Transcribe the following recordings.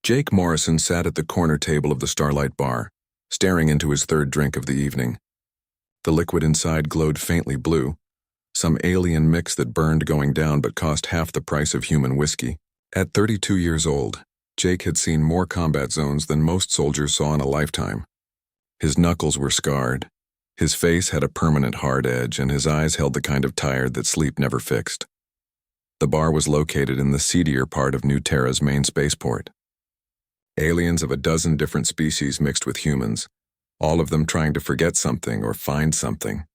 Jake Morrison sat at the corner table of the Starlight Bar, staring into his third drink of the evening. The liquid inside glowed faintly blue, some alien mix that burned going down but cost half the price of human whiskey. At 32 years old, Jake had seen more combat zones than most soldiers saw in a lifetime. His knuckles were scarred, his face had a permanent hard edge, and his eyes held the kind of tired that sleep never fixed. The bar was located in the seedier part of New Terra's main spaceport. Aliens of a dozen different species mixed with humans, all of them trying to forget something or find something.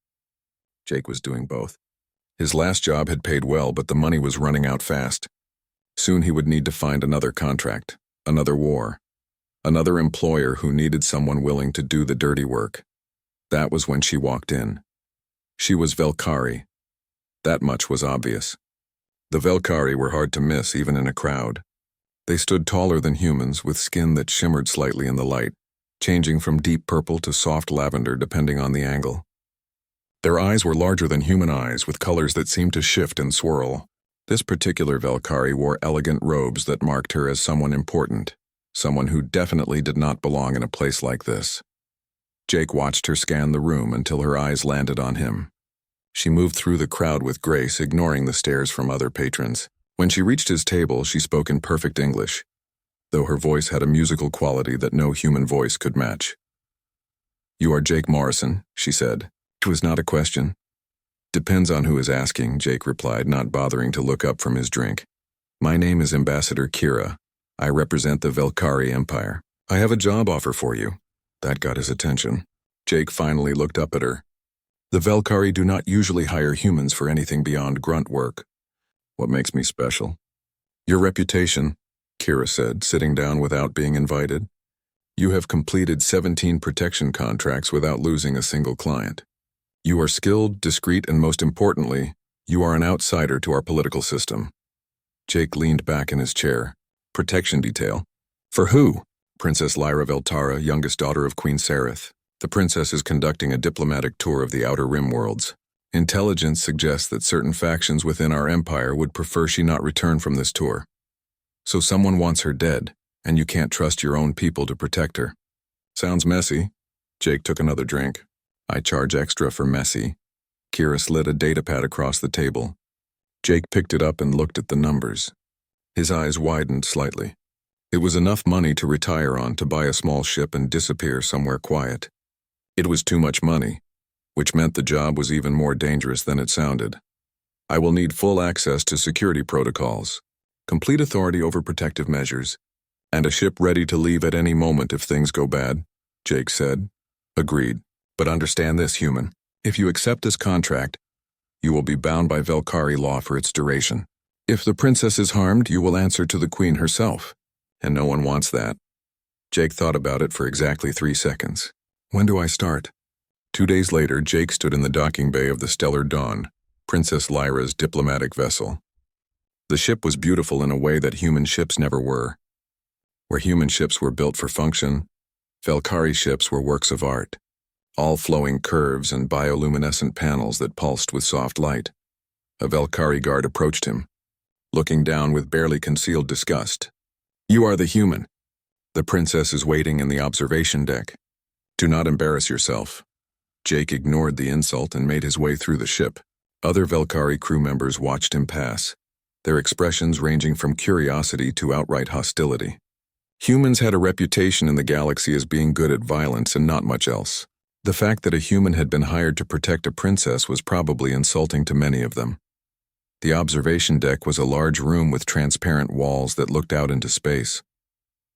Jake was doing both. His last job had paid well, but the money was running out fast. Soon he would need to find another contract, another war, another employer who needed someone willing to do the dirty work. That was when she walked in. She was Velkari. That much was obvious. The Velkari were hard to miss even in a crowd. They stood taller than humans, with skin that shimmered slightly in the light, changing from deep purple to soft lavender depending on the angle. Their eyes were larger than human eyes, with colors that seemed to shift and swirl. This particular Velkari wore elegant robes that marked her as someone important, someone who definitely did not belong in a place like this. Jake watched her scan the room until her eyes landed on him. She moved through the crowd with grace, ignoring the stares from other patrons. When she reached his table, she spoke in perfect English, though her voice had a musical quality that no human voice could match. "You are Jake Morrison," she said. It was not a question. "Depends on who is asking," Jake replied, not bothering to look up from his drink. "My name is Ambassador Kira. I represent the Velkari Empire. I have a job offer for you." That got his attention. Jake finally looked up at her. "The Velkari do not usually hire humans for anything beyond grunt work." "What makes me special?" "Your reputation," Kira said, sitting down without being invited. "You have completed 17 protection contracts without losing a single client. You are skilled, discreet, and most importantly, you are an outsider to our political system." Jake leaned back in his chair. "Protection detail? For who?" "Princess Lyra Veltara, youngest daughter of Queen Sareth. The princess is conducting a diplomatic tour of the Outer Rim worlds. Intelligence suggests that certain factions within our empire would prefer she not return from this tour. So someone wants her dead, and you can't trust your own people to protect her." "Sounds messy." Jake took another drink. "I charge extra for messy." Kira slid a datapad across the table. Jake picked it up and looked at the numbers. His eyes widened slightly. It was enough money to retire on, to buy a small ship and disappear somewhere quiet. It was too much money, which meant the job was even more dangerous than it sounded. "I will need full access to security protocols, complete authority over protective measures, and a ship ready to leave at any moment if things go bad," Jake said. "Agreed. But understand this, human. If you accept this contract, you will be bound by Velkari law for its duration. If the princess is harmed, you will answer to the queen herself, and no one wants that." Jake thought about it for exactly 3 seconds. "When do I start?" 2 days later, Jake stood in the docking bay of the Stellar Dawn, Princess Lyra's diplomatic vessel. The ship was beautiful in a way that human ships never were. Where human ships were built for function, Velkari ships were works of art, all flowing curves and bioluminescent panels that pulsed with soft light. A Velkari guard approached him, looking down with barely concealed disgust. "You are the human. The princess is waiting in the observation deck. Do not embarrass yourself." Jake ignored the insult and made his way through the ship. Other Velkari crew members watched him pass, their expressions ranging from curiosity to outright hostility. Humans had a reputation in the galaxy as being good at violence and not much else. The fact that a human had been hired to protect a princess was probably insulting to many of them. The observation deck was a large room with transparent walls that looked out into space.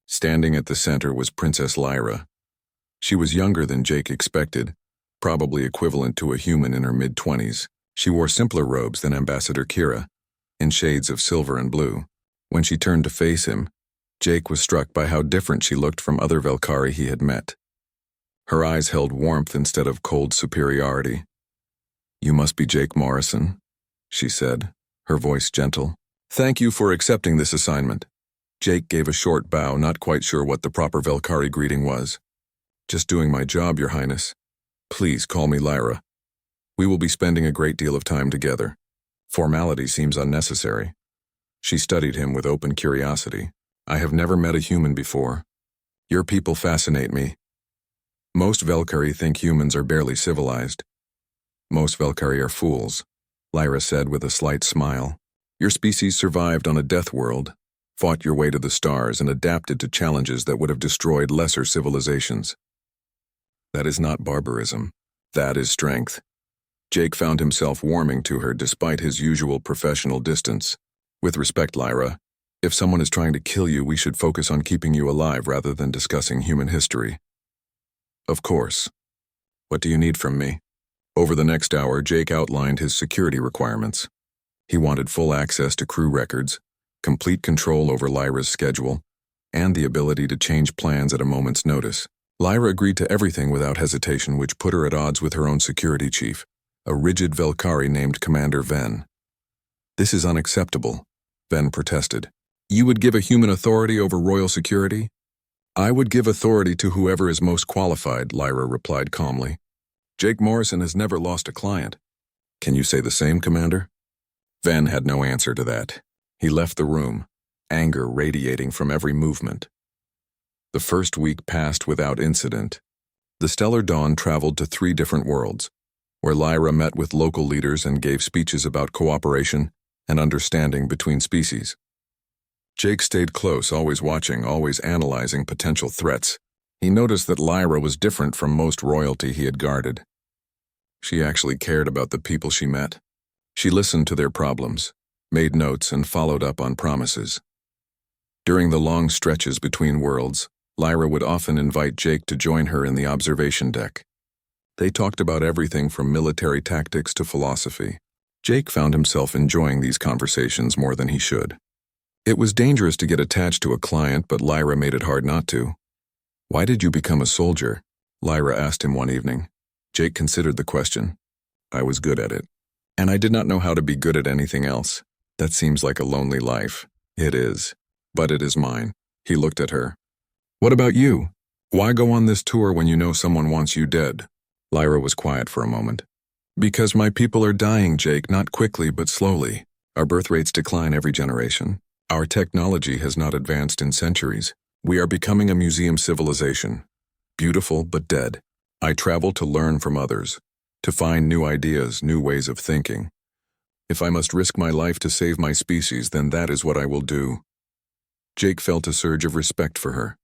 Standing at the center was Princess Lyra. She was younger than Jake expected, probably equivalent to a human in her mid-20s. She wore simpler robes than Ambassador Kira, in shades of silver and blue. When she turned to face him, Jake was struck by how different she looked from other Velkari he had met. Her eyes held warmth instead of cold superiority. "You must be Jake Morrison," she said, her voice gentle. "Thank you for accepting this assignment." Jake gave a short bow, not quite sure what the proper Velkari greeting was. "Just doing my job, Your Highness. Please call me Lyra. We will be spending a great deal of time together. Formality seems unnecessary." She studied him with open curiosity. I have never met a human before. Your people fascinate me. Most Velkari think humans are barely civilized. Most Velkari are fools, Lyra said with a slight smile. Your species survived on a death world, fought your way to the stars, and adapted to challenges that would have destroyed lesser civilizations. That is not barbarism. That is strength. Jake found himself warming to her despite his usual professional distance. With respect, Lyra, if someone is trying to kill you, we should focus on keeping you alive rather than discussing human history. Of course. What do you need from me? Over the next hour, Jake outlined his security requirements. He wanted full access to crew records, complete control over Lyra's schedule, and the ability to change plans at a moment's notice. Lyra agreed to everything without hesitation, which put her at odds with her own security chief, a rigid Velkari named Commander Ven. This is unacceptable, Ven protested. You would give a human authority over royal security? I would give authority to whoever is most qualified, Lyra replied calmly. Jake Morrison has never lost a client. Can you say the same, Commander? Ven had no answer to that. He left the room, anger radiating from every movement. The first week passed without incident. The Stellar Dawn traveled to 3 different worlds, where Lyra met with local leaders and gave speeches about cooperation and understanding between species. Jake stayed close, always watching, always analyzing potential threats. He noticed that Lyra was different from most royalty he had guarded. She actually cared about the people she met. She listened to their problems, made notes, and followed up on promises. During the long stretches between worlds, Lyra would often invite Jake to join her in the observation deck. They talked about everything from military tactics to philosophy. Jake found himself enjoying these conversations more than he should. It was dangerous to get attached to a client, but Lyra made it hard not to. Why did you become a soldier? Lyra asked him one evening. Jake considered the question. I was good at it. And I did not know how to be good at anything else. That seems like a lonely life. It is. But it is mine. He looked at her. What about you? Why go on this tour when you know someone wants you dead? Lyra was quiet for a moment. Because my people are dying, Jake, not quickly but slowly. Our birth rates decline every generation. Our technology has not advanced in centuries. We are becoming a museum civilization. Beautiful but dead. I travel to learn from others, to find new ideas, new ways of thinking. If I must risk my life to save my species, then that is what I will do. Jake felt a surge of respect for her.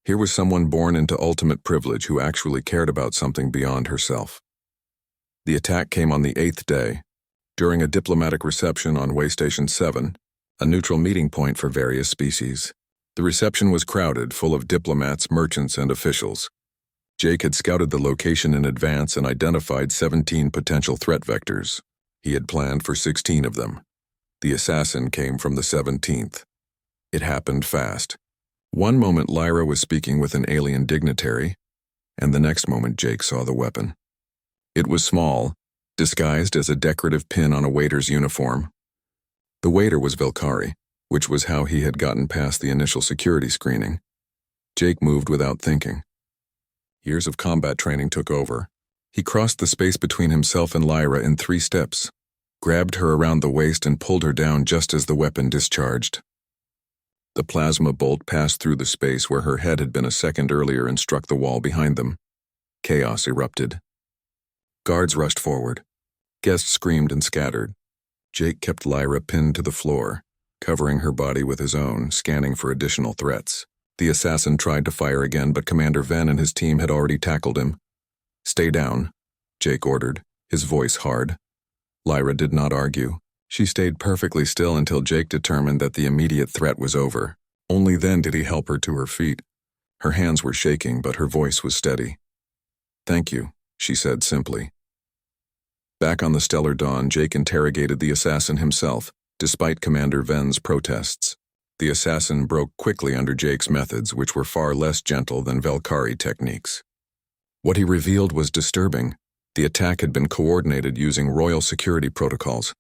Here was someone born into ultimate privilege who actually cared about something beyond herself. The attack came on the 8th day, during a diplomatic reception on Waystation 7, a neutral meeting point for various species. The reception was crowded, full of diplomats, merchants, and officials. Jake had scouted the location in advance and identified 17 potential threat vectors. He had planned for 16 of them. The assassin came from the 17th. It happened fast. One moment Lyra was speaking with an alien dignitary, and the next moment Jake saw the weapon. It was small, disguised as a decorative pin on a waiter's uniform. The waiter was Velkari, which was how he had gotten past the initial security screening. Jake moved without thinking. Years of combat training took over. He crossed the space between himself and Lyra in 3 steps, grabbed her around the waist and pulled her down just as the weapon discharged. The plasma bolt passed through the space where her head had been a second earlier and struck the wall behind them. Chaos erupted. Guards rushed forward. Guests screamed and scattered. Jake kept Lyra pinned to the floor, covering her body with his own, scanning for additional threats. The assassin tried to fire again, but Commander Ven and his team had already tackled him. Stay down, Jake ordered, his voice hard. Lyra did not argue. She stayed perfectly still until Jake determined that the immediate threat was over. Only then did he help her to her feet. Her hands were shaking, but her voice was steady. Thank you, she said simply. Back on the Stellar Dawn, Jake interrogated the assassin himself, despite Commander Ven's protests. The assassin broke quickly under Jake's methods, which were far less gentle than Velkari techniques. What he revealed was disturbing. The attack had been coordinated using royal security protocols.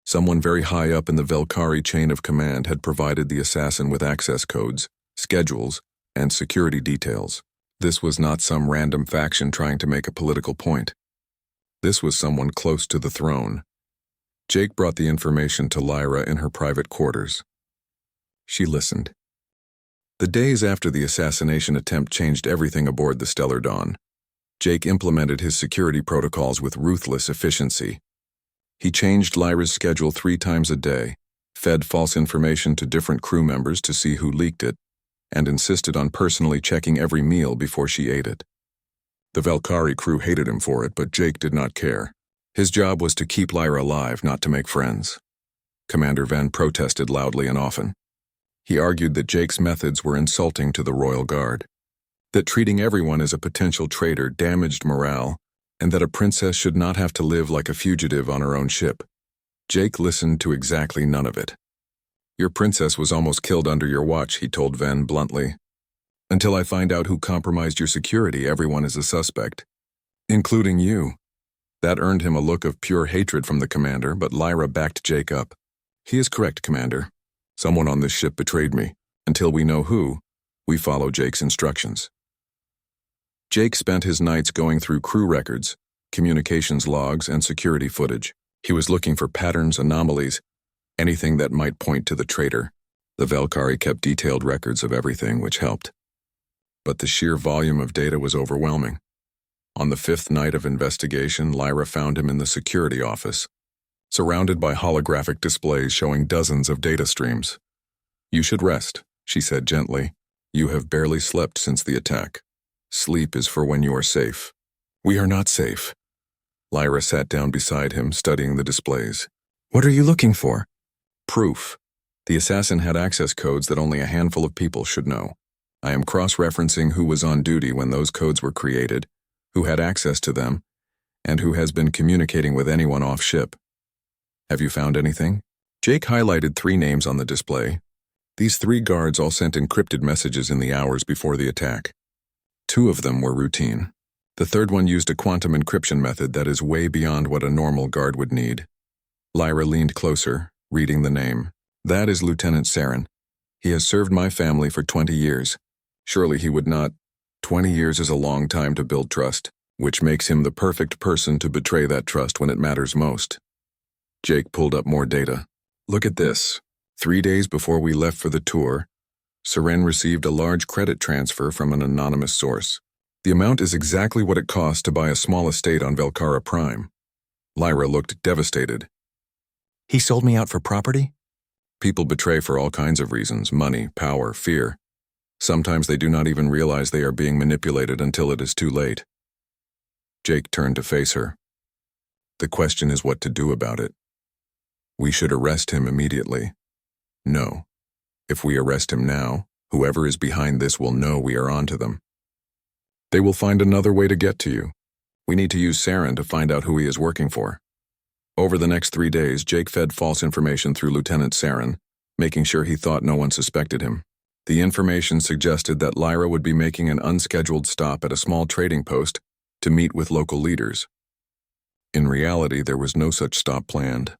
Someone very high up in the Velkari chain of command had provided the assassin with access codes, schedules, and security details. This was not some random faction trying to make a political point. This was someone close to the throne. Jake brought the information to Lyra in her private quarters. She listened. The days after the assassination attempt changed everything aboard the Stellar Dawn. Jake implemented his security protocols with ruthless efficiency. He changed Lyra's schedule 3 times a day, fed false information to different crew members to see who leaked it, and insisted on personally checking every meal before she ate it. The Valkyrie crew hated him for it, but Jake did not care. His job was to keep Lyra alive, not to make friends. Commander Ven protested loudly and often. He argued that Jake's methods were insulting to the Royal Guard, that treating everyone as a potential traitor damaged morale, and that a princess should not have to live like a fugitive on her own ship. Jake listened to exactly none of it. Your princess was almost killed under your watch, he told Ven bluntly. Until I find out who compromised your security, everyone is a suspect, including you. That earned him a look of pure hatred from the commander, but Lyra backed Jake up. He is correct, Commander. Someone on this ship betrayed me. Until we know who, we follow Jake's instructions. Jake spent his nights going through crew records, communications logs, and security footage. He was looking for patterns, anomalies, anything that might point to the traitor. The Valkyrie kept detailed records of everything, which helped. But the sheer volume of data was overwhelming. On the 5th night of investigation, Lyra found him in the security office, surrounded by holographic displays showing dozens of data streams. You should rest, she said gently. You have barely slept since the attack. Sleep is for when you are safe. We are not safe. Lyra sat down beside him, studying the displays. What are you looking for? Proof. The assassin had access codes that only a handful of people should know. I am cross-referencing who was on duty when those codes were created, who had access to them, and who has been communicating with anyone off-ship. Have you found anything? Jake highlighted 3 names on the display. These 3 guards all sent encrypted messages in the hours before the attack. 2 of them were routine. The 3rd one used a quantum encryption method that is way beyond what a normal guard would need. Lyra leaned closer, reading the name. That is Lieutenant Saren. He has served my family for 20 years. Surely he would not. 20 years is a long time to build trust, which makes him the perfect person to betray that trust when it matters most. Jake pulled up more data. Look at this. 3 days before we left for the tour, Saren received a large credit transfer from an anonymous source. The amount is exactly what it costs to buy a small estate on Velcara Prime. Lyra looked devastated. He sold me out for property? People betray for all kinds of reasons: money, power, fear. Sometimes they do not even realize they are being manipulated until it is too late. Jake turned to face her. The question is what to do about it. We should arrest him immediately. No. If we arrest him now, whoever is behind this will know we are onto them. They will find another way to get to you. We need to use Saren to find out who he is working for. Over the next 3 days, Jake fed false information through Lieutenant Saren, making sure he thought no one suspected him. The information suggested that Lyra would be making an unscheduled stop at a small trading post to meet with local leaders. In reality, there was no such stop planned.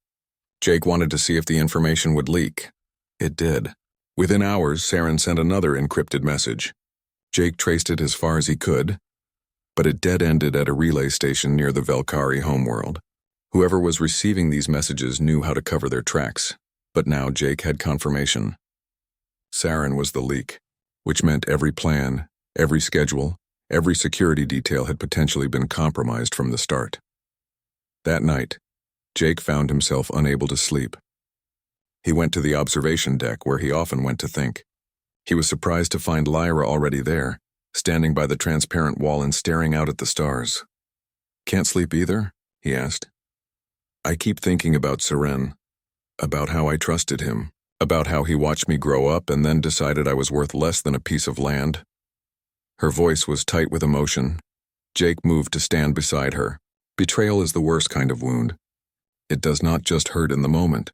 Jake wanted to see if the information would leak. It did. Within hours, Saren sent another encrypted message. Jake traced it as far as he could, but it dead-ended at a relay station near the Valkyrie homeworld. Whoever was receiving these messages knew how to cover their tracks, but now Jake had confirmation. Saren was the leak, which meant every plan, every schedule, every security detail had potentially been compromised from the start. That night, Jake found himself unable to sleep. He went to the observation deck where he often went to think. He was surprised to find Lyra already there, standing by the transparent wall and staring out at the stars. Can't sleep either? He asked. I keep thinking about Saren, about how I trusted him, about how he watched me grow up and then decided I was worth less than a piece of land. Her voice was tight with emotion. Jake moved to stand beside her. Betrayal is the worst kind of wound. It does not just hurt in the moment.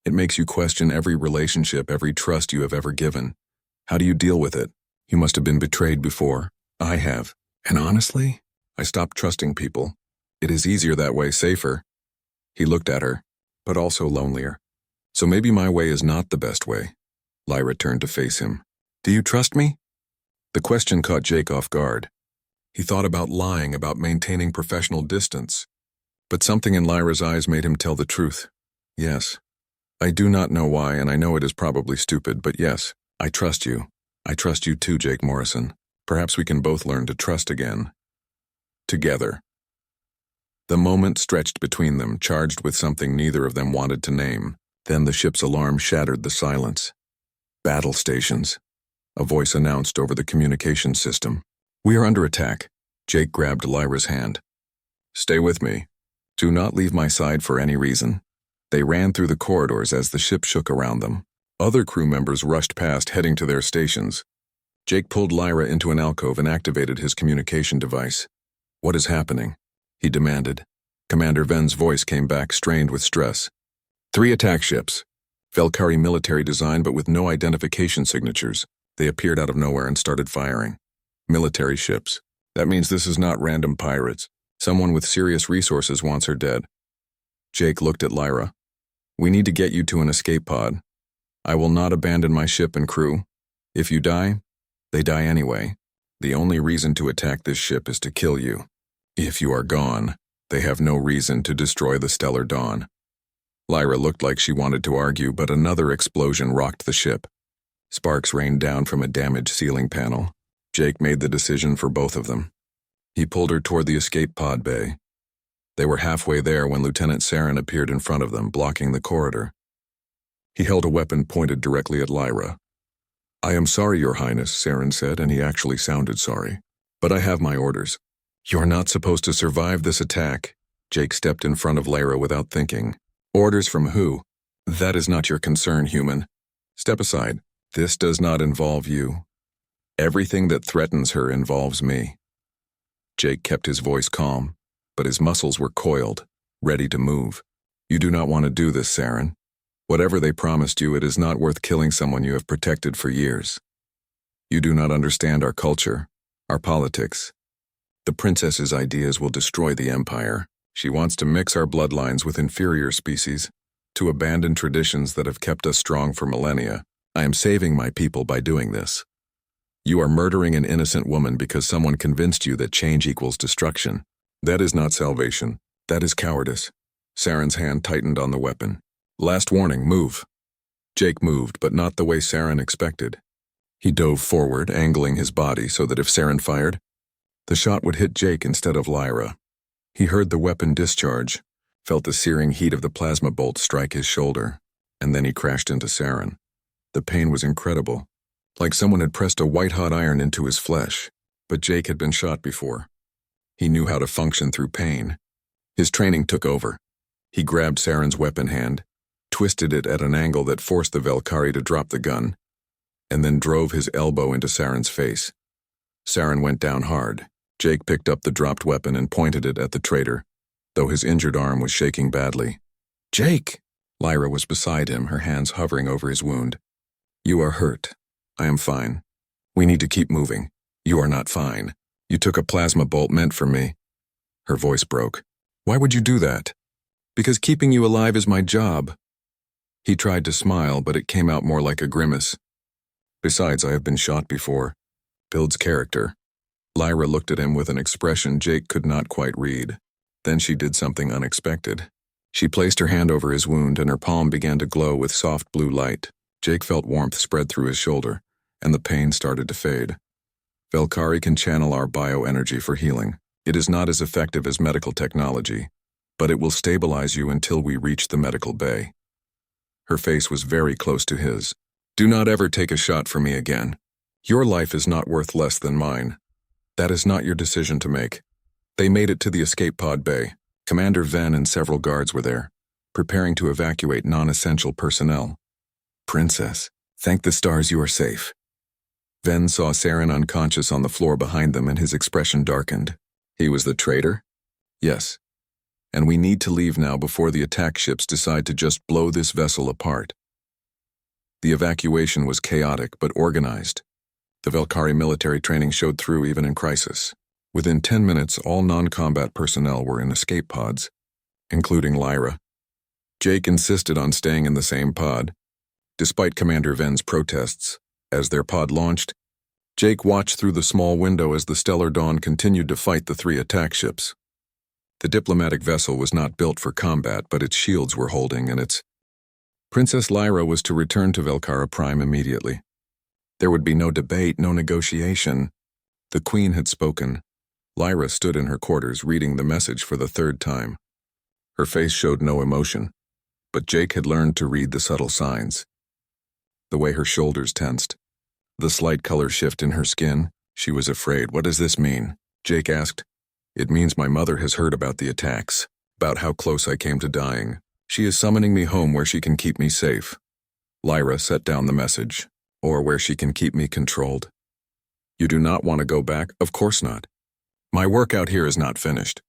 It makes you question every relationship, every trust you have ever given. How do you deal with it? You must have been betrayed before. I have. And honestly, I stopped trusting people. It is easier that way, safer. He looked at her, but also lonelier. So maybe my way is not the best way. Lyra turned to face him. Do you trust me? The question caught Jake off guard. He thought about lying, about maintaining professional distance. But something in Lyra's eyes made him tell the truth. Yes. I do not know why, and I know it is probably stupid, but yes, I trust you. I trust you too, Jake Morrison. Perhaps we can both learn to trust again. Together. The moment stretched between them, charged with something neither of them wanted to name. Then the ship's alarm shattered the silence. Battle stations. A voice announced over the communication system. We are under attack. Jake grabbed Lyra's hand. Stay with me. Do not leave my side for any reason. They ran through the corridors as the ship shook around them. Other crew members rushed past, heading to their stations. Jake pulled Lyra into an alcove and activated his communication device. What is happening? He demanded. Commander Ven's voice came back, strained with stress. 3 attack ships. Velkari military design, but with no identification signatures. They appeared out of nowhere and started firing. Military ships. That means this is not random pirates. Someone with serious resources wants her dead. Jake looked at Lyra. We need to get you to an escape pod. I will not abandon my ship and crew. If you die, they die anyway. The only reason to attack this ship is to kill you. If you are gone, they have no reason to destroy the Stellar Dawn. Lyra looked like she wanted to argue, but another explosion rocked the ship. Sparks rained down from a damaged ceiling panel. Jake made the decision for both of them. He pulled her toward the escape pod bay. They were halfway there when Lieutenant Saren appeared in front of them, blocking the corridor. He held a weapon pointed directly at Lyra. I am sorry, Your Highness, Saren said, and he actually sounded sorry. But I have my orders. You're not supposed to survive this attack. Jake stepped in front of Lyra without thinking. Orders from who? That is not your concern, human. Step aside. This does not involve you. Everything that threatens her involves me. Jake kept his voice calm, but his muscles were coiled, ready to move. You do not want to do this, Saren. Whatever they promised you, it is not worth killing someone you have protected for years. You do not understand our culture, our politics. The princess's ideas will destroy the empire. She wants to mix our bloodlines with inferior species, to abandon traditions that have kept us strong for millennia. I am saving my people by doing this. You are murdering an innocent woman because someone convinced you that change equals destruction. That is not salvation. That is cowardice. Saren's hand tightened on the weapon. Last warning, move. Jake moved, but not the way Saren expected. He dove forward, angling his body so that if Saren fired, the shot would hit Jake instead of Lyra. He heard the weapon discharge, felt the searing heat of the plasma bolt strike his shoulder, and then he crashed into Saren. The pain was incredible, like someone had pressed a white-hot iron into his flesh, but Jake had been shot before. He knew how to function through pain. His training took over. He grabbed Saren's weapon hand, twisted it at an angle that forced the Velkari to drop the gun, and then drove his elbow into Saren's face. Saren went down hard. Jake picked up the dropped weapon and pointed it at the traitor, though his injured arm was shaking badly. Jake! Lyra was beside him, her hands hovering over his wound. You are hurt. I am fine. We need to keep moving. You are not fine. You took a plasma bolt meant for me. Her voice broke. Why would you do that? Because keeping you alive is my job. He tried to smile, but it came out more like a grimace. Besides, I have been shot before. Builds character. Lyra looked at him with an expression Jake could not quite read. Then she did something unexpected. She placed her hand over his wound and her palm began to glow with soft blue light. Jake felt warmth spread through his shoulder, and the pain started to fade. Velkari can channel our bioenergy for healing. It is not as effective as medical technology, but it will stabilize you until we reach the medical bay. Her face was very close to his. Do not ever take a shot for me again. Your life is not worth less than mine. That is not your decision to make. They made it to the escape pod bay. Commander Ven and several guards were there, preparing to evacuate non-essential personnel. Princess, thank the stars you are safe. Ven saw Saren unconscious on the floor behind them and his expression darkened. He was the traitor? Yes. And we need to leave now before the attack ships decide to just blow this vessel apart. The evacuation was chaotic but organized. The Velkari military training showed through even in crisis. Within 10 minutes, all non-combat personnel were in escape pods, including Lyra. Jake insisted on staying in the same pod. Despite Commander Ven's protests, as their pod launched, Jake watched through the small window as the Stellar Dawn continued to fight the 3 attack ships. The diplomatic vessel was not built for combat, but its shields were holding, and its... Princess Lyra was to return to Velkara Prime immediately. There would be no debate, no negotiation. The Queen had spoken. Lyra stood in her quarters reading the message for the third time. Her face showed no emotion, but Jake had learned to read the subtle signs. The way her shoulders tensed, the slight color shift in her skin, she was afraid. What does this mean? Jake asked. It means my mother has heard about the attacks, about how close I came to dying. She is summoning me home where she can keep me safe. Lyra set down the message, or where she can keep me controlled. You do not want to go back? Of course not. My work out here is not finished.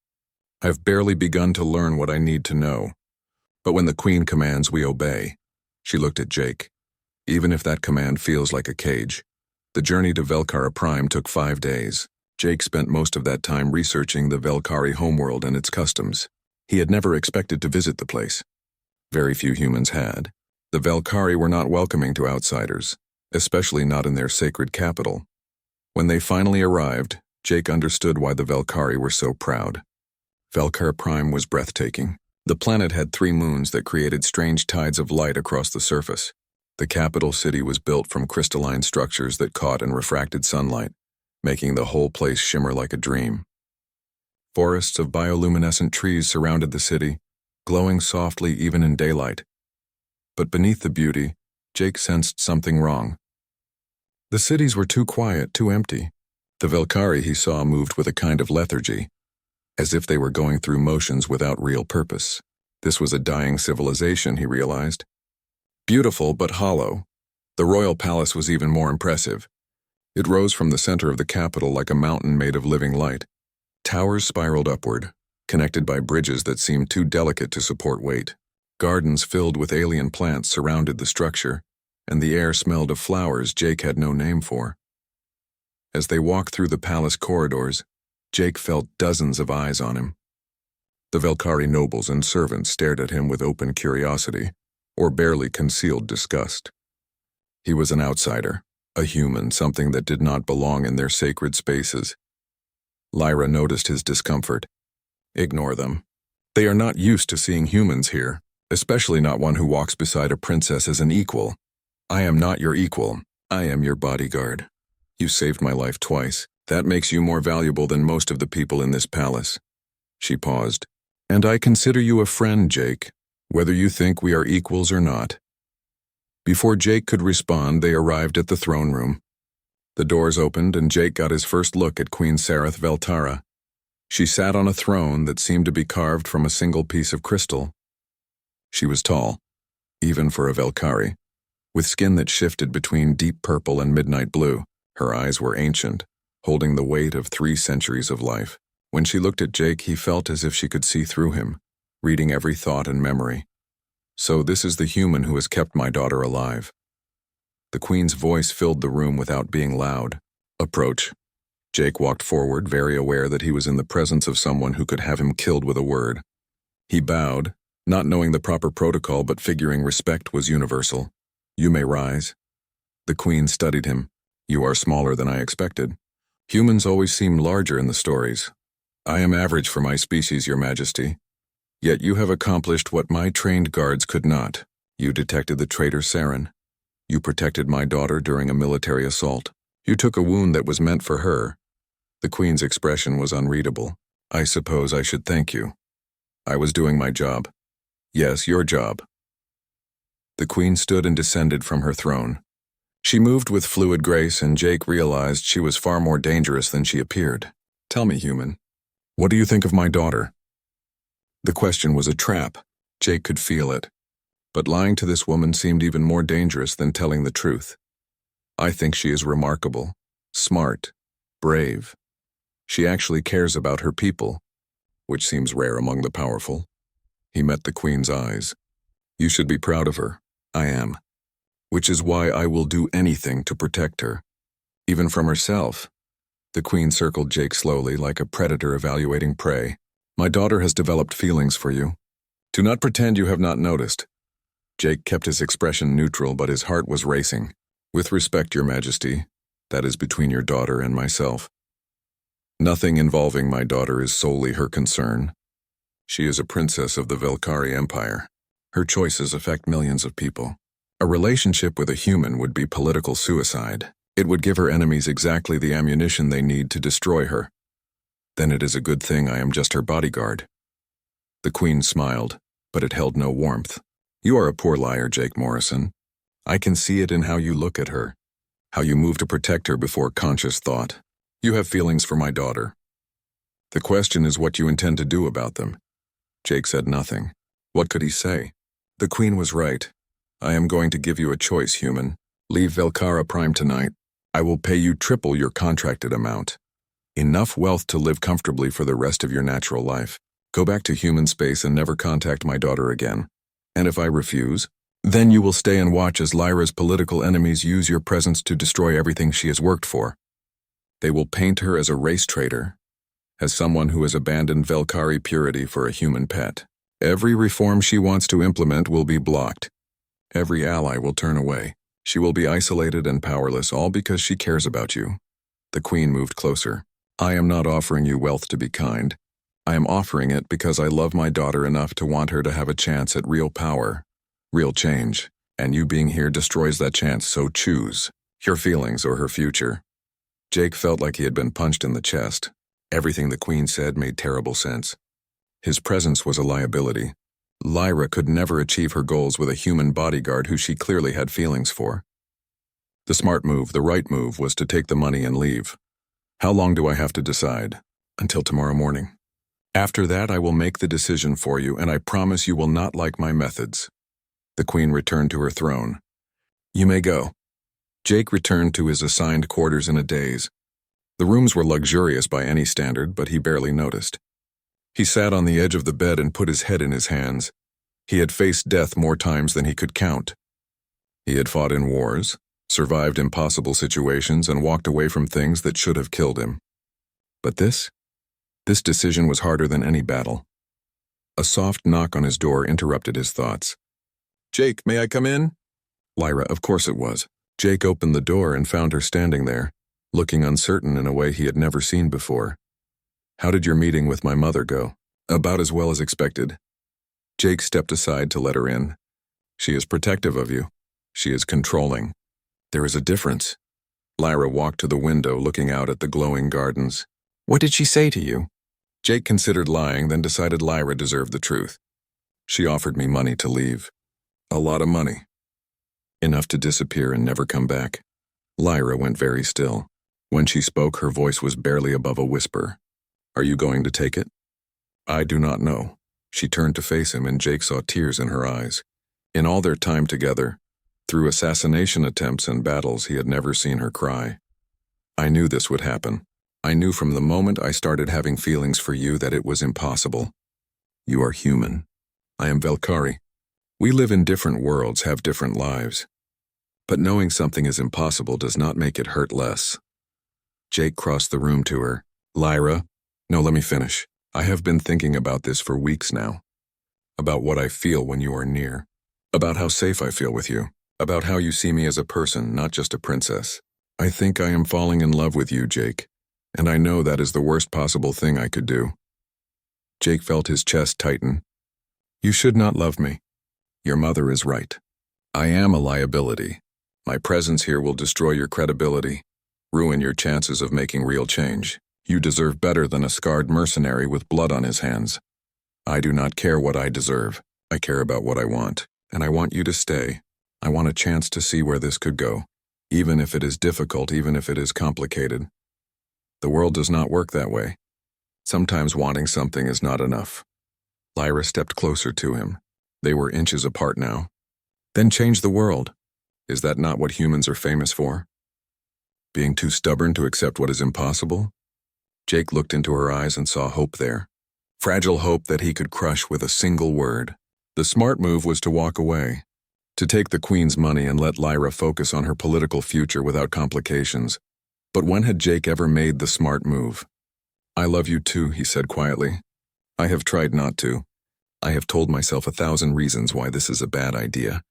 I've barely begun to learn what I need to know. But when the Queen commands, we obey. She looked at Jake. Even if that command feels like a cage. The journey to Velkara Prime took 5 days. Jake spent most of that time researching the Velkari homeworld and its customs. He had never expected to visit the place. Very few humans had. The Velkari were not welcoming to outsiders, especially not in their sacred capital. When they finally arrived, Jake understood why the Velkari were so proud. Velkara Prime was breathtaking. The planet had 3 moons that created strange tides of light across the surface. The capital city was built from crystalline structures that caught and refracted sunlight, making the whole place shimmer like a dream. Forests of bioluminescent trees surrounded the city, glowing softly even in daylight. But beneath the beauty, Jake sensed something wrong. The cities were too quiet, too empty. The Velkari he saw moved with a kind of lethargy, as if they were going through motions without real purpose. This was a dying civilization, he realized. Beautiful but hollow. The royal palace was even more impressive. It rose from the center of the capital like a mountain made of living light. Towers spiraled upward, connected by bridges that seemed too delicate to support weight. Gardens filled with alien plants surrounded the structure, and the air smelled of flowers Jake had no name for. As they walked through the palace corridors, Jake felt dozens of eyes on him. The Velkari nobles and servants stared at him with open curiosity, or barely concealed disgust. He was an outsider, a human, something that did not belong in their sacred spaces. Lyra noticed his discomfort. Ignore them. They are not used to seeing humans here, especially not one who walks beside a princess as an equal. I am not your equal. I am your bodyguard. You saved my life twice. That makes you more valuable than most of the people in this palace. She paused. And I consider you a friend, Jake, whether you think we are equals or not. Before Jake could respond, they arrived at the throne room. The doors opened and Jake got his first look at Queen Sareth Veltara. She sat on a throne that seemed to be carved from a single piece of crystal. She was tall, even for a Velkari, with skin that shifted between deep purple and midnight blue. Her eyes were ancient, holding the weight of 3 centuries of life. When she looked at Jake, he felt as if she could see through him, reading every thought and memory. So this is the human who has kept my daughter alive. The Queen's voice filled the room without being loud. Approach. Jake walked forward, very aware that he was in the presence of someone who could have him killed with a word. He bowed, not knowing the proper protocol but figuring respect was universal. You may rise. The Queen studied him. You are smaller than I expected. Humans always seem larger in the stories. I am average for my species, Your Majesty. Yet you have accomplished what my trained guards could not. You detected the traitor Saren. You protected my daughter during a military assault. You took a wound that was meant for her. The Queen's expression was unreadable. I suppose I should thank you. I was doing my job. Yes, your job. The Queen stood and descended from her throne. She moved with fluid grace, and Jake realized she was far more dangerous than she appeared. Tell me, human, what do you think of my daughter? The question was a trap. Jake could feel it. But lying to this woman seemed even more dangerous than telling the truth. I think she is remarkable, smart, brave. She actually cares about her people, which seems rare among the powerful. He met the Queen's eyes. You should be proud of her. I am. Which is why I will do anything to protect her. Even from herself. The Queen circled Jake slowly, like a predator evaluating prey. My daughter has developed feelings for you. Do not pretend you have not noticed. Jake kept his expression neutral, but his heart was racing. With respect, Your Majesty, that is between your daughter and myself. Nothing involving my daughter is solely her concern. She is a princess of the Velkari Empire. Her choices affect millions of people. A relationship with a human would be political suicide. It would give her enemies exactly the ammunition they need to destroy her. Then it is a good thing I am just her bodyguard. The Queen smiled, but it held no warmth. You are a poor liar, Jake Morrison. I can see it in how you look at her, how you move to protect her before conscious thought. You have feelings for my daughter. The question is what you intend to do about them. Jake said nothing. What could he say? The Queen was right. I am going to give you a choice, human. Leave Velcara Prime tonight. I will pay you triple your contracted amount. Enough wealth to live comfortably for the rest of your natural life. Go back to human space and never contact my daughter again. And if I refuse, then you will stay and watch as Lyra's political enemies use your presence to destroy everything she has worked for. They will paint her as a race traitor, as someone who has abandoned Velcari purity for a human pet. Every reform she wants to implement will be blocked. Every ally will turn away. She will be isolated and powerless, all because she cares about you. The Queen moved closer. I am not offering you wealth to be kind. I am offering it because I love my daughter enough to want her to have a chance at real power, real change, and you being here destroys that chance, so choose your feelings or her future. Jake felt like he had been punched in the chest. Everything the Queen said made terrible sense. His presence was a liability. Lyra could never achieve her goals with a human bodyguard who she clearly had feelings for. The smart move, the right move, was to take the money and leave. How long do I have to decide? Until tomorrow morning. After that, I will make the decision for you, and I promise you will not like my methods. The Queen returned to her throne. You may go. Jake returned to his assigned quarters in a daze. The rooms were luxurious by any standard, but he barely noticed. He sat on the edge of the bed and put his head in his hands. He had faced death more times than he could count. He had fought in wars, survived impossible situations, and walked away from things that should have killed him. But this decision was harder than any battle. A soft knock on his door interrupted his thoughts. Jake, may I come in? Lyra, of course it was. Jake opened the door and found her standing there, looking uncertain in a way he had never seen before. How did your meeting with my mother go? About as well as expected. Jake stepped aside to let her in. She is protective of you. She is controlling. There is a difference. Lyra walked to the window, looking out at the glowing gardens. What did she say to you? Jake considered lying, then decided Lyra deserved the truth. She offered me money to leave. A lot of money. Enough to disappear and never come back. Lyra went very still. When she spoke, her voice was barely above a whisper. Are you going to take it? I do not know. She turned to face him, and Jake saw tears in her eyes. In all their time together, through assassination attempts and battles, he had never seen her cry. I knew this would happen. I knew from the moment I started having feelings for you that it was impossible. You are human. I am Velcari. We live in different worlds, have different lives. But knowing something is impossible does not make it hurt less. Jake crossed the room to her. Lyra, no, let me finish. I have been thinking about this for weeks now. About what I feel when you are near. About how safe I feel with you. About how you see me as a person, not just a princess. I think I am falling in love with you, Jake. And I know that is the worst possible thing I could do. Jake felt his chest tighten. You should not love me. Your mother is right. I am a liability. My presence here will destroy your credibility, ruin your chances of making real change. You deserve better than a scarred mercenary with blood on his hands. I do not care what I deserve. I care about what I want, and I want you to stay. I want a chance to see where this could go, even if it is difficult, even if it is complicated. The world does not work that way. Sometimes wanting something is not enough. Lyra stepped closer to him. They were inches apart now. Then change the world. Is that not what humans are famous for? Being too stubborn to accept what is impossible? Jake looked into her eyes and saw hope there. Fragile hope that he could crush with a single word. The smart move was to walk away, to take the Queen's money and let Lyra focus on her political future without complications. But when had Jake ever made the smart move? I love you too, he said quietly. I have tried not to. I have told myself 1,000 reasons why this is a bad idea.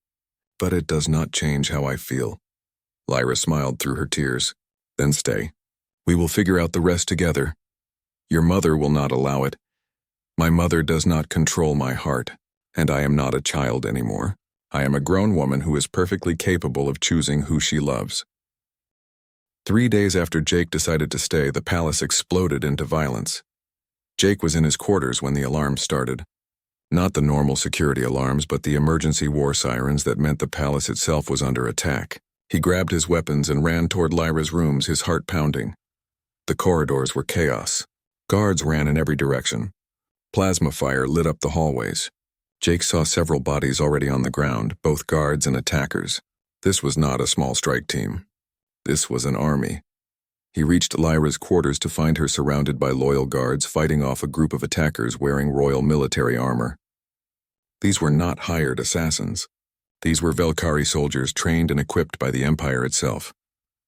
But it does not change how I feel. Lyra smiled through her tears. Then stay. We will figure out the rest together. Your mother will not allow it. My mother does not control my heart, and I am not a child anymore. I am a grown woman who is perfectly capable of choosing who she loves. 3 days after Jake decided to stay, the palace exploded into violence. Jake was in his quarters when the alarms started. Not the normal security alarms, but the emergency war sirens that meant the palace itself was under attack. He grabbed his weapons and ran toward Lyra's rooms, his heart pounding. The corridors were chaos. Guards ran in every direction. Plasma fire lit up the hallways. Jake saw several bodies already on the ground, both guards and attackers. This was not a small strike team. This was an army. He reached Lyra's quarters to find her surrounded by loyal guards fighting off a group of attackers wearing royal military armor. These were not hired assassins. These were Velkhari soldiers trained and equipped by the Empire itself.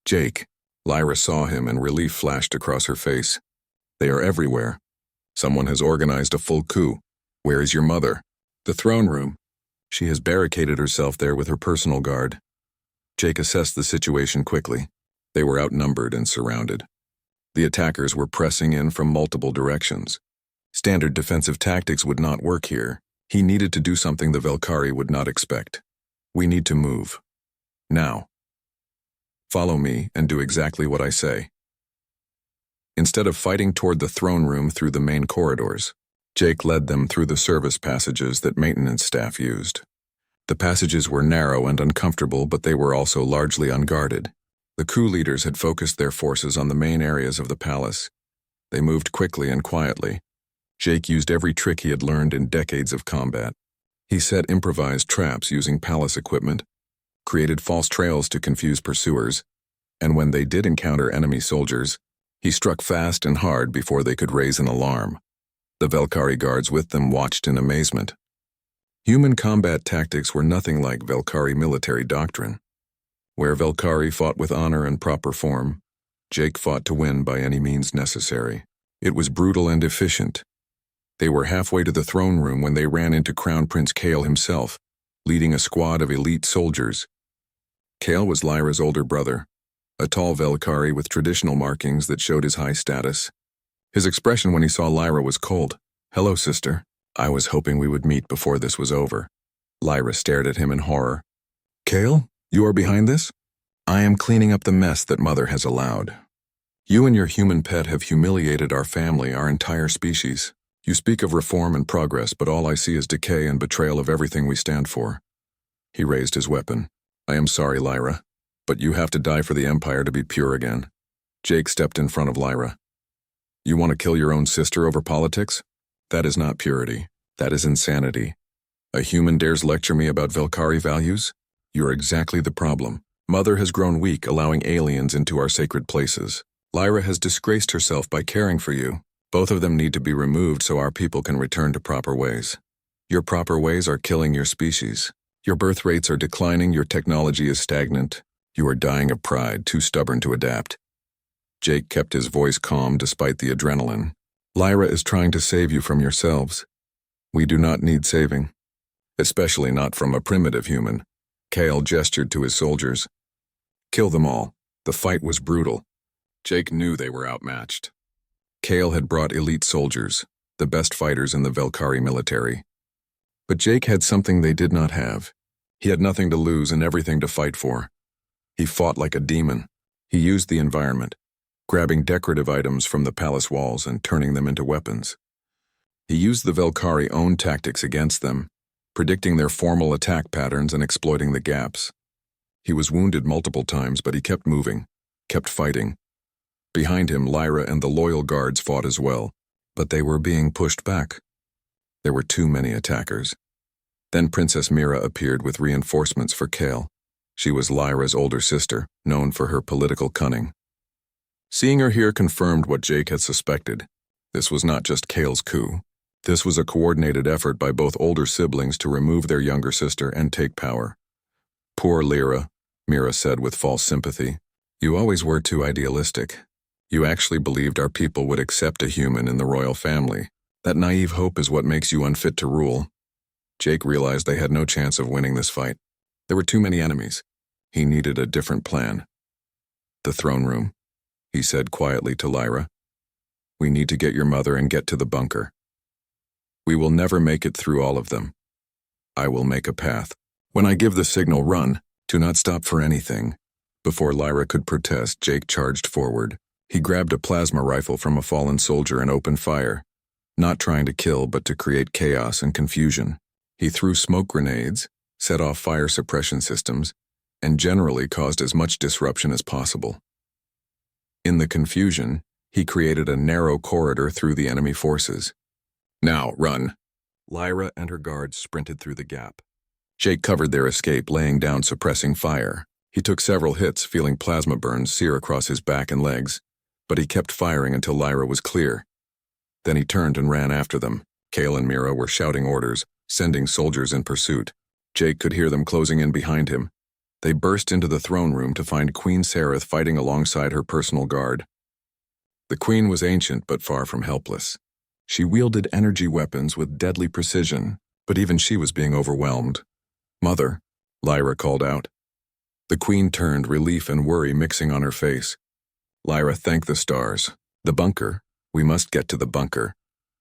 Jake. Lyra saw him and relief flashed across her face. They are everywhere. Someone has organized a full coup. Where is your mother? The throne room. She has barricaded herself there with her personal guard. Jake assessed the situation quickly. They were outnumbered and surrounded. The attackers were pressing in from multiple directions. Standard defensive tactics would not work here. He needed to do something the Velkhari would not expect. We need to move. Now. Follow me and do exactly what I say. Instead of fighting toward the throne room through the main corridors, Jake led them through the service passages that maintenance staff used. The passages were narrow and uncomfortable, but they were also largely unguarded. The coup leaders had focused their forces on the main areas of the palace. They moved quickly and quietly. Jake used every trick he had learned in decades of combat. He set improvised traps using palace equipment, created false trails to confuse pursuers, and when they did encounter enemy soldiers, he struck fast and hard before they could raise an alarm. The Velkhari guards with them watched in amazement. Human combat tactics were nothing like Velkhari military doctrine. Where Velkhari fought with honor and proper form, Jake fought to win by any means necessary. It was brutal and efficient. They were halfway to the throne room when they ran into Crown Prince Kale himself, leading a squad of elite soldiers. Kale was Lyra's older brother, a tall Velkhari with traditional markings that showed his high status. His expression when he saw Lyra was cold. "Hello, sister. I was hoping we would meet before this was over." Lyra stared at him in horror. "Kale, you are behind this?" "I am cleaning up the mess that Mother has allowed. You and your human pet have humiliated our family, our entire species. You speak of reform and progress, but all I see is decay and betrayal of everything we stand for." He raised his weapon. "I am sorry, Lyra, but you have to die for the Empire to be pure again." Jake stepped in front of Lyra. "You want to kill your own sister over politics? That is not purity. That is insanity. A human dares lecture me about Velkhari values? You're exactly the problem. Mother has grown weak, allowing aliens into our sacred places. Lyra has disgraced herself by caring for you. Both of them need to be removed so our people can return to proper ways. Your proper ways are killing your species. Your birth rates are declining, your technology is stagnant. You are dying of pride, too stubborn to adapt." Jake kept his voice calm despite the adrenaline. "Lyra is trying to save you from yourselves. We do not need saving. Especially not from a primitive human." Kale gestured to his soldiers. "Kill them all." The fight was brutal. Jake knew they were outmatched. Kale had brought elite soldiers, the best fighters in the Velkhari military. But Jake had something they did not have. He had nothing to lose and everything to fight for. He fought like a demon. He used the environment, grabbing decorative items from the palace walls and turning them into weapons. He used the Velkhari own tactics against them, predicting their formal attack patterns and exploiting the gaps. He was wounded multiple times, but he kept moving, kept fighting. Behind him, Lyra and the loyal guards fought as well, but they were being pushed back. There were too many attackers. Then Princess Mira appeared with reinforcements for Kale. She was Lyra's older sister, known for her political cunning. Seeing her here confirmed what Jake had suspected. This was not just Kale's coup. This was a coordinated effort by both older siblings to remove their younger sister and take power. "Poor Lyra," Mira said with false sympathy. "You always were too idealistic. You actually believed our people would accept a human in the royal family. That naive hope is what makes you unfit to rule." Jake realized they had no chance of winning this fight. There were too many enemies. He needed a different plan. "The throne room," he said quietly to Lyra. "We need to get your mother and get to the bunker. We will never make it through all of them. I will make a path. When I give the signal, run. Do not stop for anything. Before Lyra could protest, Jake charged forward. He grabbed a plasma rifle from a fallen soldier and opened fire, not trying to kill but to create chaos and confusion. He threw smoke grenades, set off fire suppression systems, and generally caused as much disruption as possible. In the confusion, he created a narrow corridor through the enemy forces. "Now, run!" Lyra and her guards sprinted through the gap. Jake covered their escape, laying down suppressing fire. He took several hits, feeling plasma burns sear across his back and legs, but he kept firing until Lyra was clear. Then he turned and ran after them. Kale and Mira were shouting orders, sending soldiers in pursuit. Jake could hear them closing in behind him. They burst into the throne room to find Queen Sareth fighting alongside her personal guard. The queen was ancient but far from helpless. She wielded energy weapons with deadly precision, but even she was being overwhelmed. "Mother," Lyra called out. The queen turned, relief and worry mixing on her face. Lyra thanked the stars. "The bunker. We must get to the bunker."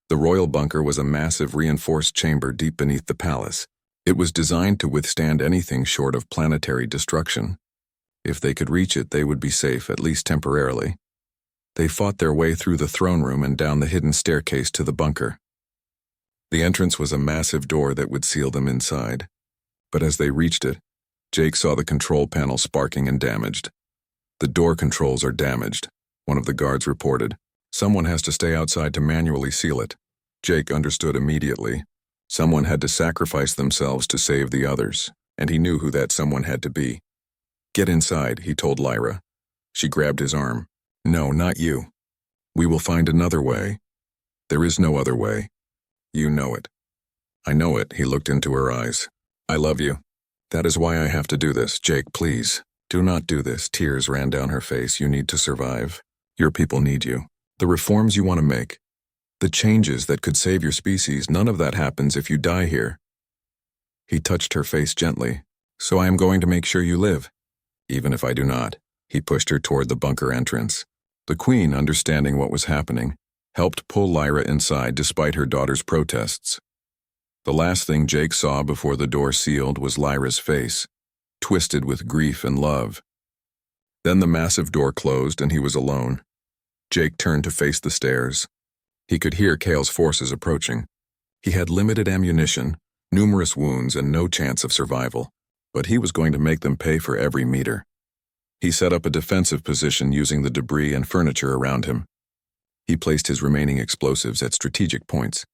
The royal bunker was a massive reinforced chamber deep beneath the palace. It was designed to withstand anything short of planetary destruction. If they could reach it, they would be safe, at least temporarily. They fought their way through the throne room and down the hidden staircase to the bunker. The entrance was a massive door that would seal them inside. But as they reached it, Jake saw the control panel sparking and damaged. "The door controls are damaged," one of the guards reported. "Someone has to stay outside to manually seal it." Jake understood immediately. Someone had to sacrifice themselves to save the others, and he knew who that someone had to be. "Get inside," he told Lyra. She grabbed his arm. "No, not you. We will find another way. There is no other way. You know it." "I know it," he looked into her eyes. "I love you. That is why I have to do this. Jake, please. Do not do this." Tears ran down her face. "You need to survive. Your people need you. The reforms you want to make. The changes that could save your species, none of that happens if you die here." He touched her face gently. "So I am going to make sure you live. Even if I do not." He pushed her toward the bunker entrance. The queen, understanding what was happening, helped pull Lyra inside despite her daughter's protests. The last thing Jake saw before the door sealed was Lyra's face, twisted with grief and love. Then the massive door closed and he was alone. Jake turned to face the stairs. He could hear Kale's forces approaching. He had limited ammunition, numerous wounds, and no chance of survival, but he was going to make them pay for every meter. He set up a defensive position using the debris and furniture around him. He placed his remaining explosives at strategic points.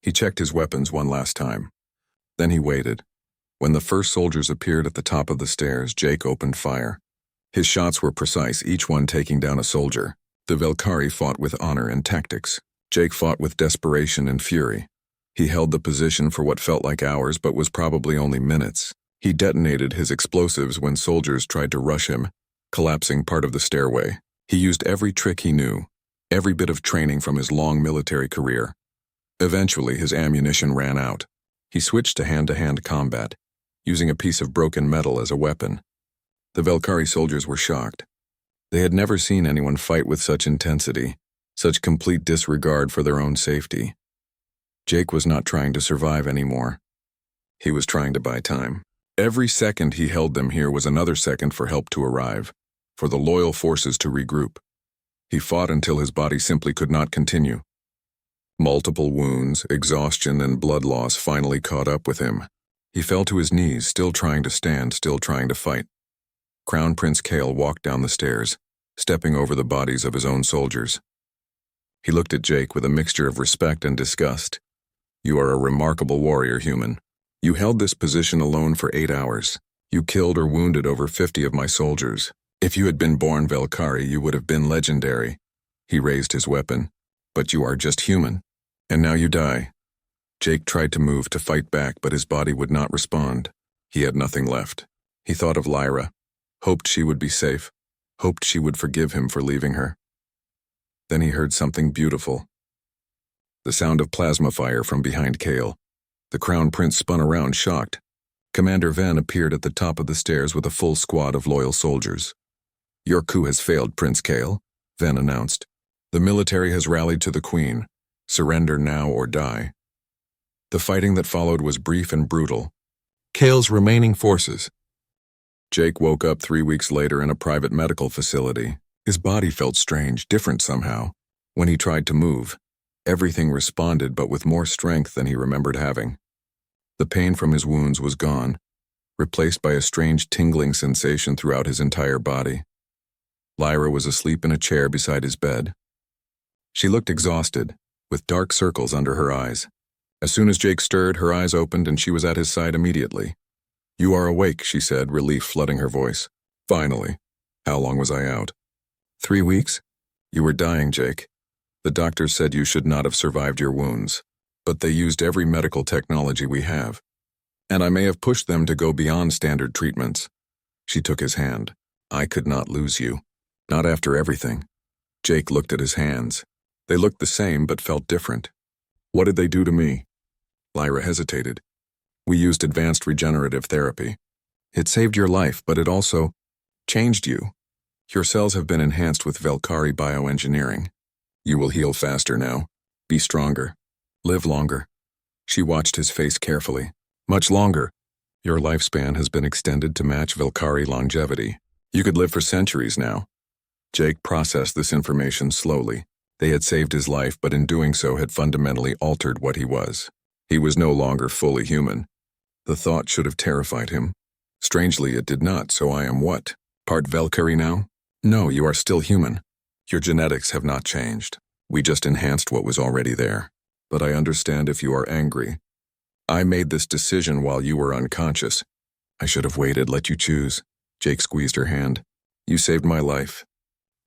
He checked his weapons one last time. Then he waited. When the first soldiers appeared at the top of the stairs, Jake opened fire. His shots were precise, each one taking down a soldier. The Velkari fought with honor and tactics. Jake fought with desperation and fury. He held the position for what felt like hours but was probably only minutes. He detonated his explosives when soldiers tried to rush him, collapsing part of the stairway. He used every trick he knew, every bit of training from his long military career. Eventually, his ammunition ran out. He switched to hand-to-hand combat, using a piece of broken metal as a weapon. The Velkari soldiers were shocked. They had never seen anyone fight with such intensity, such complete disregard for their own safety. Jake was not trying to survive anymore. He was trying to buy time. Every second he held them here was another second for help to arrive, for the loyal forces to regroup. He fought until his body simply could not continue. Multiple wounds, exhaustion, and blood loss finally caught up with him. He fell to his knees, still trying to stand, still trying to fight. Crown Prince Kale walked down the stairs, stepping over the bodies of his own soldiers. He looked at Jake with a mixture of respect and disgust. "You are a remarkable warrior, human. You held this position alone for 8 hours. You killed or wounded over 50 of my soldiers. If you had been born Velkari, you would have been legendary." He raised his weapon. "But you are just human. And now you die." Jake tried to move to fight back, but his body would not respond. He had nothing left. He thought of Lyra, hoped she would be safe, hoped she would forgive him for leaving her. Then he heard something beautiful. The sound of plasma fire from behind Kale. The Crown Prince spun around, shocked. Commander Ven appeared at the top of the stairs with a full squad of loyal soldiers. "Your coup has failed, Prince Kale," Ven announced. "The military has rallied to the Queen. Surrender now or die." The fighting that followed was brief and brutal. Kale's remaining forces, Jake woke up 3 weeks later in a private medical facility. His body felt strange, different somehow. When he tried to move, everything responded but with more strength than he remembered having. The pain from his wounds was gone, replaced by a strange tingling sensation throughout his entire body. Lyra was asleep in a chair beside his bed. She looked exhausted, with dark circles under her eyes. As soon as Jake stirred, her eyes opened and she was at his side immediately. "You are awake," she said, relief flooding her voice. "Finally. How long was I out?" 3 weeks? You were dying, Jake. The doctors said you should not have survived your wounds, but they used every medical technology we have. And I may have pushed them to go beyond standard treatments." She took his hand. "I could not lose you. Not after everything." Jake looked at his hands. They looked the same but felt different. "What did they do to me?" Lyra hesitated. "We used advanced regenerative therapy. It saved your life, but it also changed you. Your cells have been enhanced with Velkari bioengineering. You will heal faster now. Be stronger. Live longer." She watched his face carefully. "Much longer. Your lifespan has been extended to match Velkari longevity. You could live for centuries now." Jake processed this information slowly. They had saved his life, but in doing so had fundamentally altered what he was. He was no longer fully human. The thought should have terrified him. Strangely, it did not. "So I am what? Part Velkari now?" "No, you are still human. Your genetics have not changed. We just enhanced what was already there. But I understand if you are angry. I made this decision while you were unconscious. I should have waited, let you choose." Jake squeezed her hand. "You saved my life.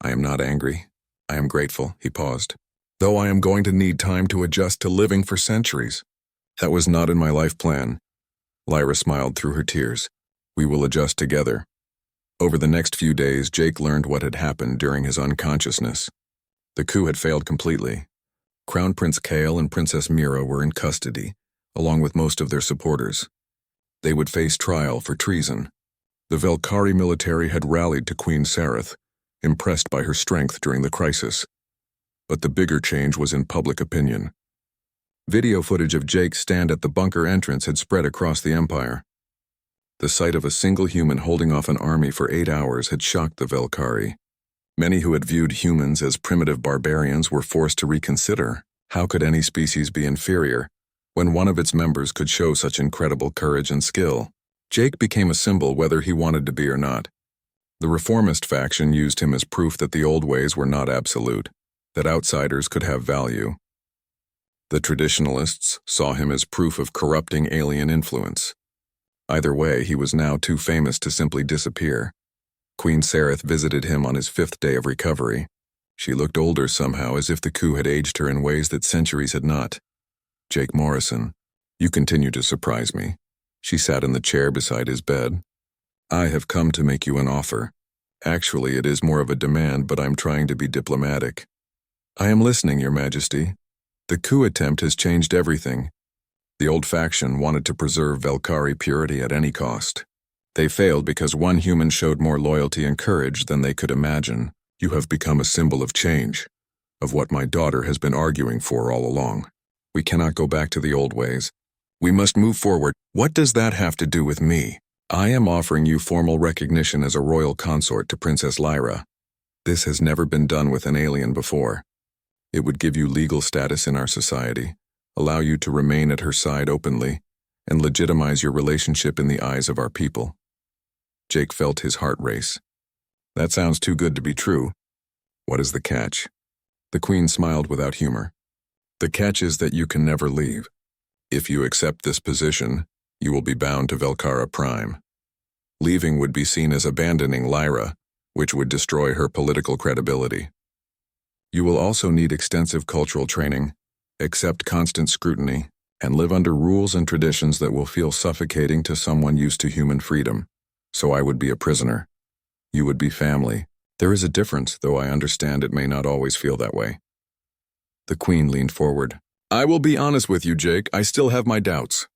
I am not angry. I am grateful." He paused. "Though I am going to need time to adjust to living for centuries. That was not in my life plan." Lyra smiled through her tears. "We will adjust together." Over the next few days, Jake learned what had happened during his unconsciousness. The coup had failed completely. Crown Prince Kale and Princess Mira were in custody, along with most of their supporters. They would face trial for treason. The Velkari military had rallied to Queen Sareth, impressed by her strength during the crisis. But the bigger change was in public opinion. Video footage of Jake's stand at the bunker entrance had spread across the Empire. The sight of a single human holding off an army for 8 hours had shocked the Velkari. Many who had viewed humans as primitive barbarians were forced to reconsider. How could any species be inferior when one of its members could show such incredible courage and skill? Jake became a symbol whether he wanted to be or not. The reformist faction used him as proof that the old ways were not absolute, that outsiders could have value. The traditionalists saw him as proof of corrupting alien influence. Either way, he was now too famous to simply disappear. Queen Sareth visited him on his 5th day of recovery. She looked older somehow, as if the coup had aged her in ways that centuries had not. "Jake Morrison, you continue to surprise me." She sat in the chair beside his bed. "I have come to make you an offer. Actually, it is more of a demand, but I'm trying to be diplomatic." "I am listening, Your Majesty." "The coup attempt has changed everything. The old faction wanted to preserve Velkari purity at any cost. They failed because one human showed more loyalty and courage than they could imagine. You have become a symbol of change, of what my daughter has been arguing for all along. We cannot go back to the old ways. We must move forward." "What does that have to do with me?" "I am offering you formal recognition as a royal consort to Princess Lyra. This has never been done with an alien before. It would give you legal status in our society, allow you to remain at her side openly, and legitimize your relationship in the eyes of our people." Jake felt his heart race. "That sounds too good to be true. What is the catch?" The Queen smiled without humor. "The catch is that you can never leave. If you accept this position, you will be bound to Velkara Prime. Leaving would be seen as abandoning Lyra, which would destroy her political credibility. You will also need extensive cultural training, accept constant scrutiny, and live under rules and traditions that will feel suffocating to someone used to human freedom. So I would be a prisoner. You would be family. There is a difference, though I understand it may not always feel that way." The Queen leaned forward. "I will be honest with you, Jake. I still have my doubts.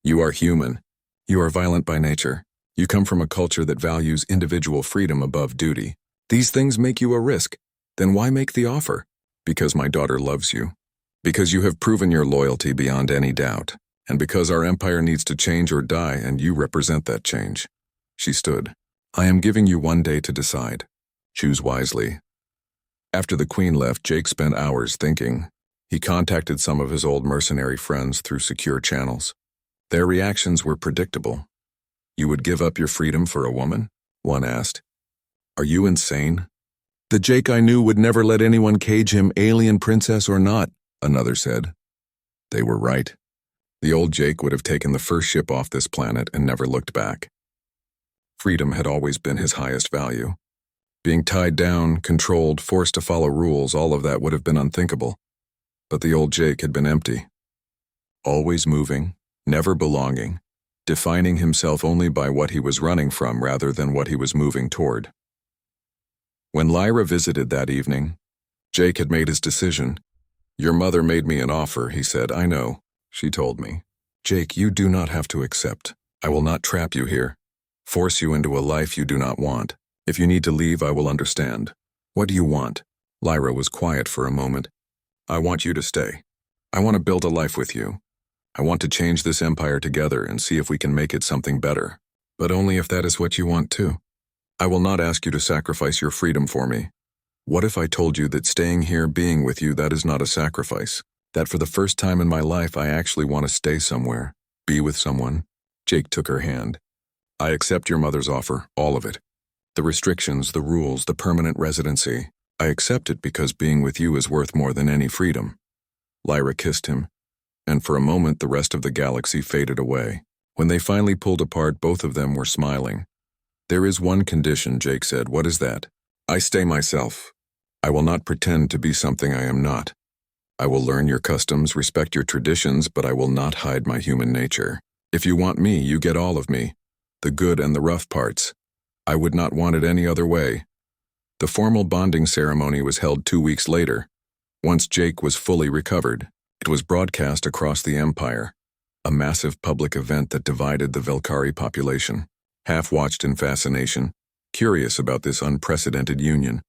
You are human. You are violent by nature. You come from a culture that values individual freedom above duty. These things make you a risk. Then why make the offer? Because my daughter loves you. Because you have proven your loyalty beyond any doubt. And because our empire needs to change or die, and you represent that change." She stood. I am giving you 1 day to decide. Choose wisely. After the Queen left, Jake spent hours thinking. He contacted some of his old mercenary friends through secure channels. Their reactions were predictable. You would give up your freedom for a woman? One asked. Are you insane? The Jake I knew would never let anyone cage him, alien princess or not, another said. They were right. The old Jake would have taken the first ship off this planet and never looked back. Freedom had always been his highest value. Being tied down, controlled, forced to follow rules, all of that would have been unthinkable. But the old Jake had been empty. Always moving, never belonging, defining himself only by what he was running from rather than what he was moving toward. When Lyra visited that evening, Jake had made his decision. Your mother made me an offer, he said. I know, she told me. Jake, you do not have to accept. I will not trap you here, force you into a life you do not want. If you need to leave, I will understand. What do you want? Lyra was quiet for a moment. I want you to stay. I want to build a life with you. I want to change this empire together and see if we can make it something better. But only if that is what you want too. I will not ask you to sacrifice your freedom for me. What if I told you that staying here, being with you, that is not a sacrifice? That for the first time in my life, I actually want to stay somewhere, be with someone? Jake took her hand. I accept your mother's offer, all of it. The restrictions, the rules, the permanent residency. I accept it because being with you is worth more than any freedom. Lyra kissed him, and for a moment the rest of the galaxy faded away. When they finally pulled apart, both of them were smiling. There is one condition, Jake said. What is that? I stay myself. I will not pretend to be something I am not. I will learn your customs, respect your traditions, but I will not hide my human nature. If you want me, you get all of me, the good and the rough parts. I would not want it any other way. The formal bonding ceremony was held 2 weeks later. Once Jake was fully recovered, it was broadcast across the Empire, a massive public event that divided the Velkari population. Half watched in fascination, curious about this unprecedented union.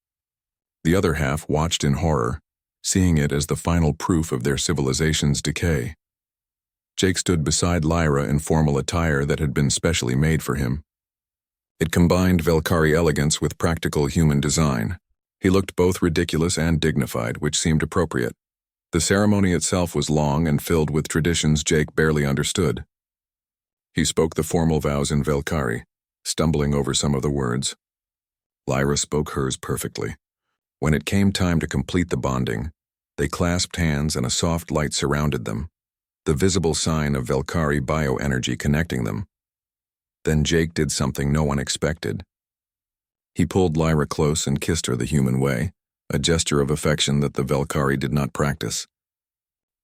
The other half watched in horror, seeing it as the final proof of their civilization's decay. Jake stood beside Lyra in formal attire that had been specially made for him. It combined Velkari elegance with practical human design. He looked both ridiculous and dignified, which seemed appropriate. The ceremony itself was long and filled with traditions Jake barely understood. He spoke the formal vows in Velkari, stumbling over some of the words. Lyra spoke hers perfectly. When it came time to complete the bonding, they clasped hands and a soft light surrounded them, the visible sign of Velkari bioenergy connecting them. Then Jake did something no one expected. He pulled Lyra close and kissed her the human way, a gesture of affection that the Velkari did not practice.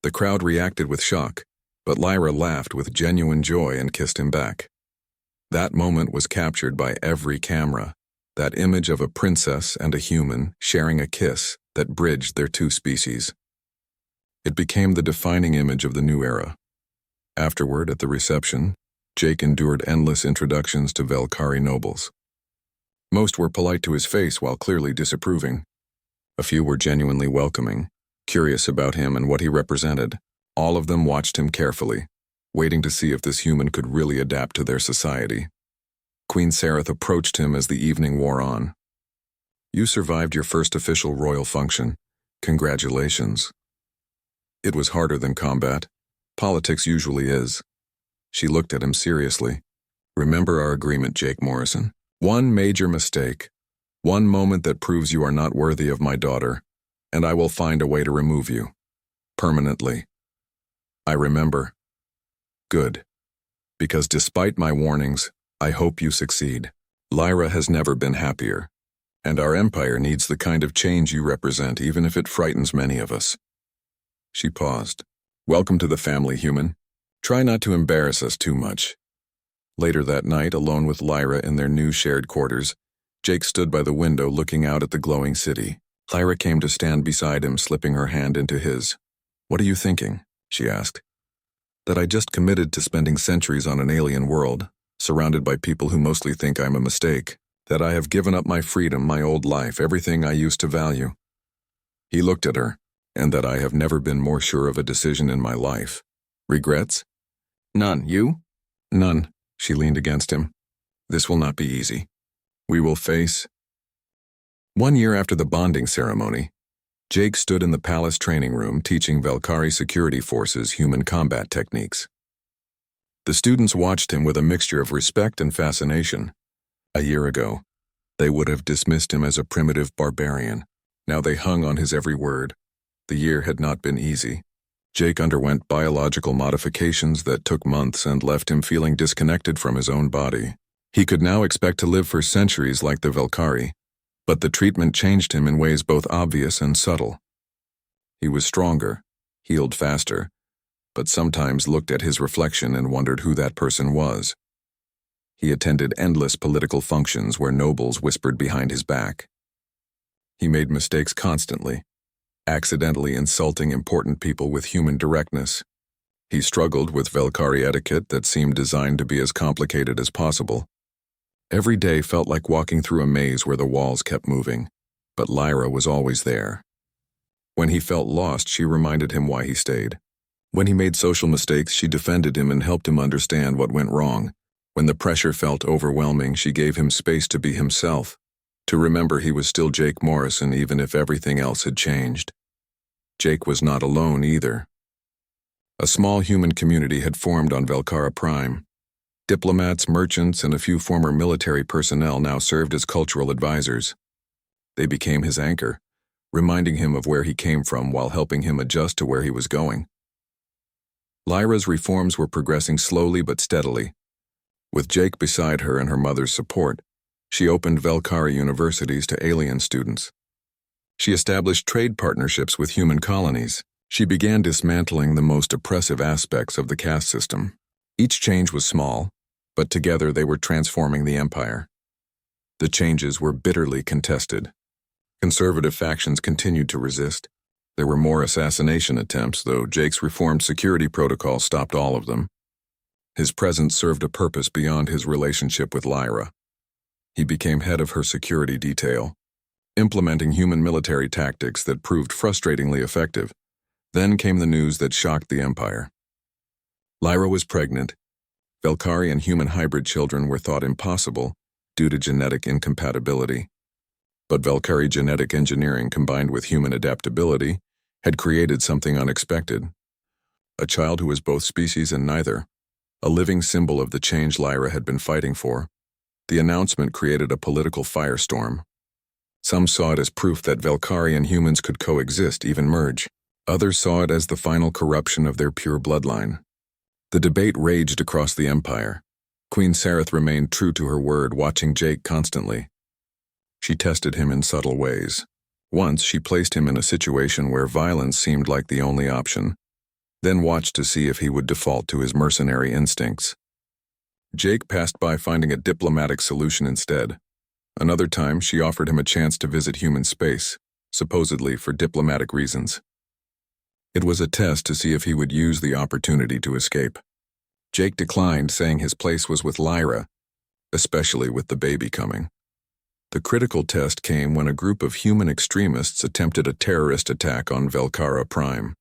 The crowd reacted with shock, but Lyra laughed with genuine joy and kissed him back. That moment was captured by every camera, that image of a princess and a human sharing a kiss that bridged their two species. It became the defining image of the new era. Afterward, at the reception, Jake endured endless introductions to Velkari nobles. Most were polite to his face while clearly disapproving. A few were genuinely welcoming, curious about him and what he represented. All of them watched him carefully, waiting to see if this human could really adapt to their society. Queen Sareth approached him as the evening wore on. You survived your first official royal function. Congratulations. It was harder than combat. Politics usually is. She looked at him seriously. Remember our agreement, Jake Morrison. One major mistake, one moment that proves you are not worthy of my daughter, and I will find a way to remove you. Permanently. I remember. Good. Because despite my warnings, I hope you succeed. Lyra has never been happier, and our empire needs the kind of change you represent, even if it frightens many of us. She paused. Welcome to the family, human. Try not to embarrass us too much. Later that night, alone with Lyra in their new shared quarters, Jake stood by the window looking out at the glowing city. Lyra came to stand beside him, slipping her hand into his. What are you thinking? She asked. That I just committed to spending centuries on an alien world, surrounded by people who mostly think I'm a mistake. That I have given up my freedom, my old life, everything I used to value. He looked at her, and that I have never been more sure of a decision in my life. Regrets? None. You? None. She leaned against him. This will not be easy. we will face. 1 year after the bonding ceremony, Jake stood in the palace training room teaching Velkari security forces human combat techniques. The students watched him with a mixture of respect and fascination. A year ago, they would have dismissed him as a primitive barbarian. Now they hung on his every word. The year had not been easy. Jake underwent biological modifications that took months and left him feeling disconnected from his own body. He could now expect to live for centuries like the Velkari, but the treatment changed him in ways both obvious and subtle. He was stronger, healed faster, but sometimes looked at his reflection and wondered who that person was. He attended endless political functions where nobles whispered behind his back. He made mistakes constantly, accidentally insulting important people with human directness. He struggled with Velkari etiquette that seemed designed to be as complicated as possible. Every day felt like walking through a maze where the walls kept moving, but Lyra was always there. When he felt lost, she reminded him why he stayed. When he made social mistakes, she defended him and helped him understand what went wrong. When the pressure felt overwhelming, she gave him space to be himself, to remember he was still Jake Morrison even if everything else had changed. Jake was not alone either. A small human community had formed on Velkara Prime. Diplomats, merchants, and a few former military personnel now served as cultural advisors. They became his anchor, reminding him of where he came from while helping him adjust to where he was going. Lyra's reforms were progressing slowly but steadily. With Jake beside her and her mother's support, she opened Velkari universities to alien students. She established trade partnerships with human colonies. She began dismantling the most oppressive aspects of the caste system. Each change was small, but together they were transforming the empire. The changes were bitterly contested. Conservative factions continued to resist. There were more assassination attempts, though Jake's reformed security protocol stopped all of them. His presence served a purpose beyond his relationship with Lyra. He became head of her security detail, implementing human military tactics that proved frustratingly effective. Then came the news that shocked the empire. Lyra was pregnant. Velkari and human hybrid children were thought impossible due to genetic incompatibility. But Velkari genetic engineering combined with human adaptability had created something unexpected. A child who was both species and neither, a living symbol of the change Lyra had been fighting for. The announcement created a political firestorm. Some saw it as proof that Velkari and humans could coexist, even merge. Others saw it as the final corruption of their pure bloodline. The debate raged across the empire. Queen Sareth remained true to her word, watching Jake constantly. She tested him in subtle ways. Once, she placed him in a situation where violence seemed like the only option, then watched to see if he would default to his mercenary instincts. Jake passed by finding a diplomatic solution instead. Another time, she offered him a chance to visit human space, supposedly for diplomatic reasons. It was a test to see if he would use the opportunity to escape. Jake declined, saying his place was with Lyra, especially with the baby coming. The critical test came when a group of human extremists attempted a terrorist attack on Velkara Prime.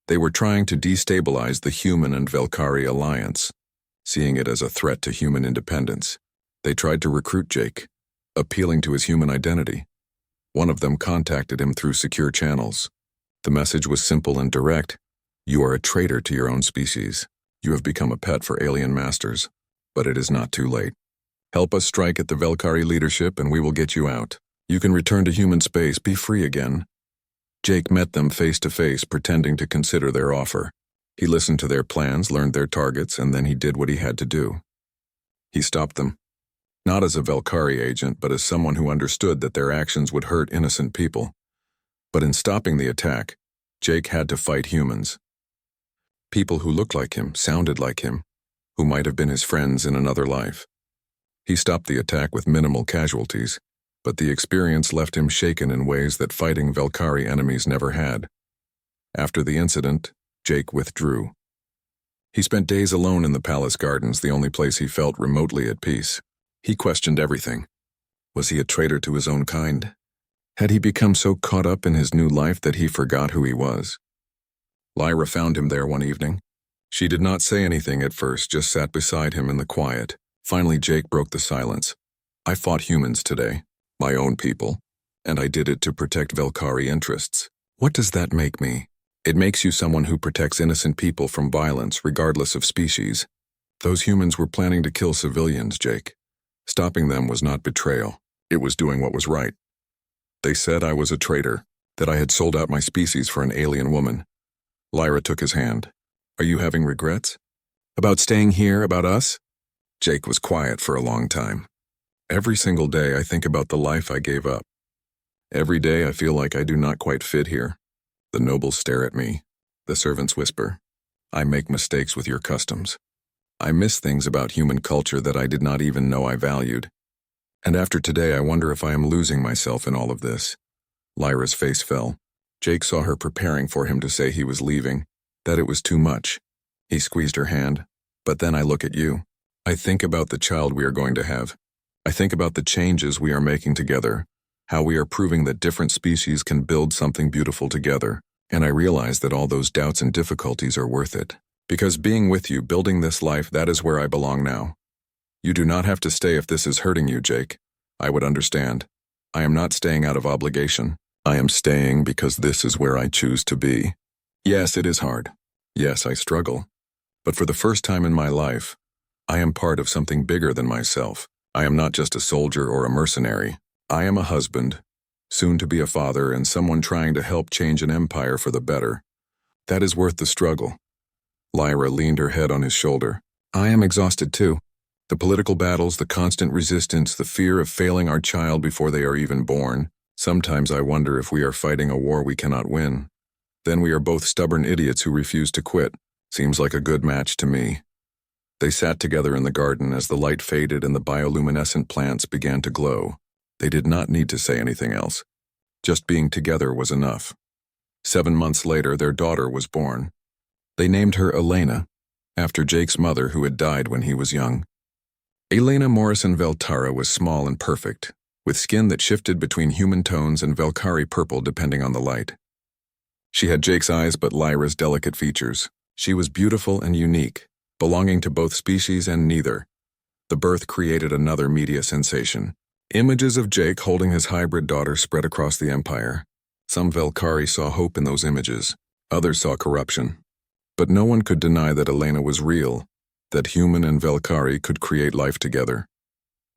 They were trying to destabilize the human and Velkari alliance, seeing it as a threat to human independence. They tried to recruit Jake, appealing to his human identity. One of them contacted him through secure channels. The message was simple and direct. You are a traitor to your own species. You have become a pet for alien masters, but it is not too late. Help us strike at the Velkari leadership and we will get you out. You can return to human space, be free again. Jake met them face to face, pretending to consider their offer. He listened to their plans, learned their targets, and then he did what he had to do. He stopped them. Not as a Velkari agent, but as someone who understood that their actions would hurt innocent people. But in stopping the attack, Jake had to fight humans. People who looked like him, sounded like him, who might have been his friends in another life. He stopped the attack with minimal casualties, but the experience left him shaken in ways that fighting Velkari enemies never had. After the incident, Jake withdrew. He spent days alone in the palace gardens, the only place he felt remotely at peace. He questioned everything. Was he a traitor to his own kind? Had he become so caught up in his new life that he forgot who he was? Lyra found him there one evening. She did not say anything at first, just sat beside him in the quiet. Finally, Jake broke the silence. I fought humans today, my own people, and I did it to protect Velkari interests. What does that make me? It makes you someone who protects innocent people from violence regardless of species. Those humans were planning to kill civilians, Jake. Stopping them was not betrayal. It was doing what was right. They said I was a traitor, that I had sold out my species for an alien woman. Lyra took his hand. Are you having regrets? About staying here, about us? Jake was quiet for a long time. Every single day I think about the life I gave up. Every day I feel like I do not quite fit here. The nobles stare at me. The servants whisper. I make mistakes with your customs. I miss things about human culture that I did not even know I valued. And after today I wonder if I am losing myself in all of this. Lyra's face fell. Jake saw her preparing for him to say he was leaving, that it was too much. He squeezed her hand. But then I look at you. I think about the child we are going to have. I think about the changes we are making together, how we are proving that different species can build something beautiful together, and I realize that all those doubts and difficulties are worth it. Because being with you, building this life, that is where I belong now. You do not have to stay if this is hurting you, Jake. I would understand. I am not staying out of obligation. I am staying because this is where I choose to be. Yes, it is hard. Yes, I struggle. But for the first time in my life, I am part of something bigger than myself. I am not just a soldier or a mercenary. I am a husband, soon to be a father, and someone trying to help change an empire for the better. That is worth the struggle. Lyra leaned her head on his shoulder. I am exhausted too. The political battles, the constant resistance, the fear of failing our child before they are even born. Sometimes I wonder if we are fighting a war we cannot win. Then we are both stubborn idiots who refuse to quit. Seems like a good match to me. They sat together in the garden as the light faded and the bioluminescent plants began to glow. They did not need to say anything else. Just being together was enough. 7 months later, their daughter was born. They named her Elena, after Jake's mother who had died when he was young. Elena Morrison Veltara was small and perfect, with skin that shifted between human tones and Velkari purple depending on the light. She had Jake's eyes but Lyra's delicate features. She was beautiful and unique, belonging to both species and neither. The birth created another media sensation. Images of Jake holding his hybrid daughter spread across the empire. Some Velkari saw hope in those images. Others saw corruption. But no one could deny that Elena was real, that human and Velkari could create life together.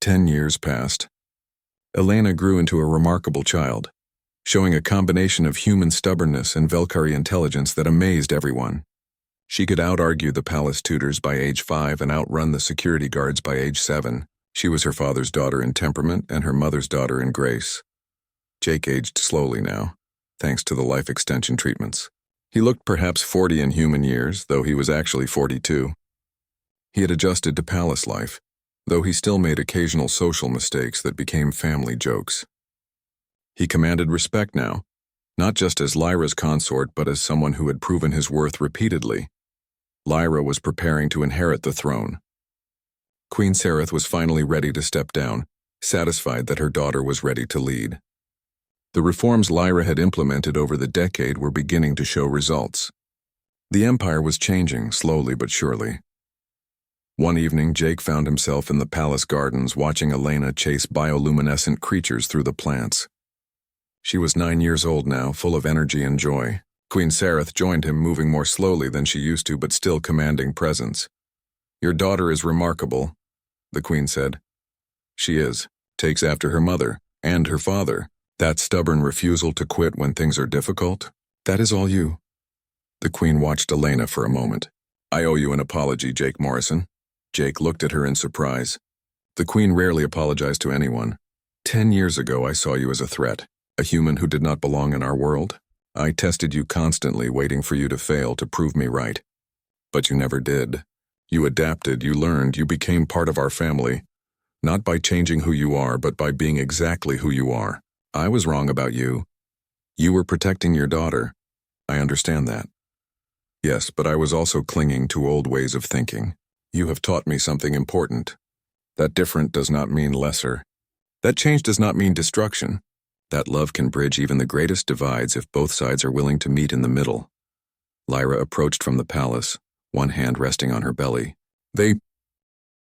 10 years passed. Elena grew into a remarkable child, showing a combination of human stubbornness and Velkari intelligence that amazed everyone. She could out-argue the palace tutors by age 5 and outrun the security guards by age 7. She was her father's daughter in temperament and her mother's daughter in grace. Jake aged slowly now, thanks to the life extension treatments. He looked perhaps 40 in human years, though he was actually 42. He had adjusted to palace life, though he still made occasional social mistakes that became family jokes. He commanded respect now, not just as Lyra's consort, but as someone who had proven his worth repeatedly. Lyra was preparing to inherit the throne. Queen Sereth was finally ready to step down, satisfied that her daughter was ready to lead. The reforms Lyra had implemented over the decade were beginning to show results. The empire was changing, slowly but surely. One evening, Jake found himself in the palace gardens watching Elena chase bioluminescent creatures through the plants. She was 9 years old now, full of energy and joy. Queen Sereth joined him, moving more slowly than she used to, but still commanding presence. Your daughter is remarkable, the queen said. She is. Takes after her mother and her father. That stubborn refusal to quit when things are difficult, that is all you. The queen watched Elena for a moment. I owe you an apology, Jake Morrison. Jake looked at her in surprise. The queen rarely apologized to anyone. 10 years ago I saw you as a threat, a human who did not belong in our world. I tested you constantly, waiting for you to fail to prove me right. But you never did. You adapted, you learned, you became part of our family. Not by changing who you are, but by being exactly who you are. I was wrong about you. You were protecting your daughter. I understand that. Yes, but I was also clinging to old ways of thinking. You have taught me something important. That different does not mean lesser. That change does not mean destruction. That love can bridge even the greatest divides if both sides are willing to meet in the middle. Lyra approached from the palace, one hand resting on her belly. They